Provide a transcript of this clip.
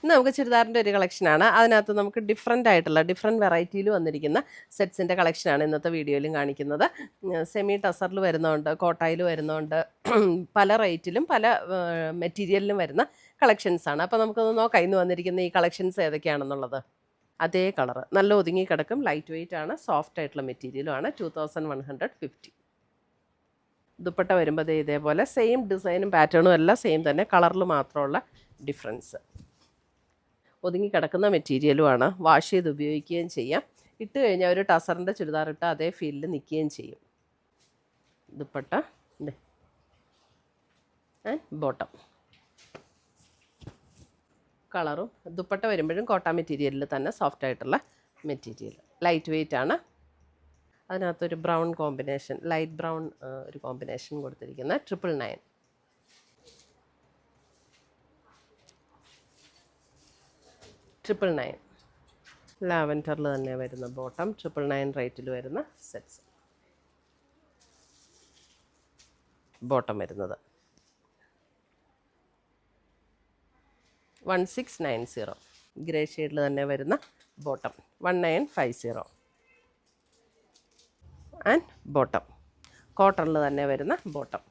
ഇന്ന് നമുക്ക് ചുരിദാറിൻ്റെ ഒരു കളക്ഷനാണ്. അതിനകത്ത് നമുക്ക് ഡിഫറെൻറ്റ് വെറൈറ്റിയിൽ വന്നിരിക്കുന്ന സെറ്റ്സിൻ്റെ കളക്ഷനാണ് ഇന്നത്തെ വീഡിയോയിലും കാണിക്കുന്നത്. സെമി ടസറിൽ വരുന്നതുണ്ട്, കോട്ടായിൽ വരുന്നതുണ്ട്, പല റേറ്റിലും പല മെറ്റീരിയലിലും വരുന്ന കളക്ഷൻസാണ്. അപ്പോൾ നമുക്കൊന്ന് നോക്കാം ഇന്ന് വന്നിരിക്കുന്ന ഈ കളക്ഷൻസ് ഏതൊക്കെയാണെന്നുള്ളത്. അതേ കളറ് നല്ല ഒതുങ്ങി കിടക്കും, ലൈറ്റ് വെയ്റ്റ് ആണ്, സോഫ്റ്റ് ആയിട്ടുള്ള മെറ്റീരിയലുമാണ്. 2150. ദുപ്പട്ട വരുമ്പോൾ ഇതേപോലെ സെയിം ഡിസൈനും പാറ്റേണും എല്ലാം സെയിം തന്നെ, കളറിൽ മാത്രമുള്ള ഡിഫറൻസ്. ഒതുങ്ങി കിടക്കുന്ന മെറ്റീരിയലുമാണ്, വാഷ് ചെയ്ത് ഉപയോഗിക്കുകയും ചെയ്യാം. ഇട്ട് കഴിഞ്ഞാൽ ഒരു ടസറിൻ്റെ ചുരിദാർ ഇട്ട് അതേ ഫീലിൽ നിൽക്കുകയും ചെയ്യും. ദുപ്പട്ട ആൻഡ് ബോട്ടം കളറും. ദുപ്പട്ട വരുമ്പോഴും കോട്ടൺ മെറ്റീരിയലിൽ തന്നെ സോഫ്റ്റ് ആയിട്ടുള്ള മെറ്റീരിയൽ, ലൈറ്റ് വെയ്റ്റ് ആണ്. അതിനകത്തൊരു ബ്രൗൺ കോമ്പിനേഷൻ, ലൈറ്റ് ബ്രൗൺ ഒരു കോമ്പിനേഷൻ കൊടുത്തിരിക്കുന്ന 999. ലാവൻഡറിൽ തന്നെ വരുന്ന ബോട്ടം, 999 റേറ്റിൽ വരുന്ന സെറ്റ്സ്. ബോട്ടം വരുന്നത് 1690. ഗ്രേ ഷെയ്ഡിൽ തന്നെ വരുന്ന ബോട്ടം 1950. ആൻഡ് ബോട്ടം കോട്ടണിൽ തന്നെ വരുന്ന ബോട്ടം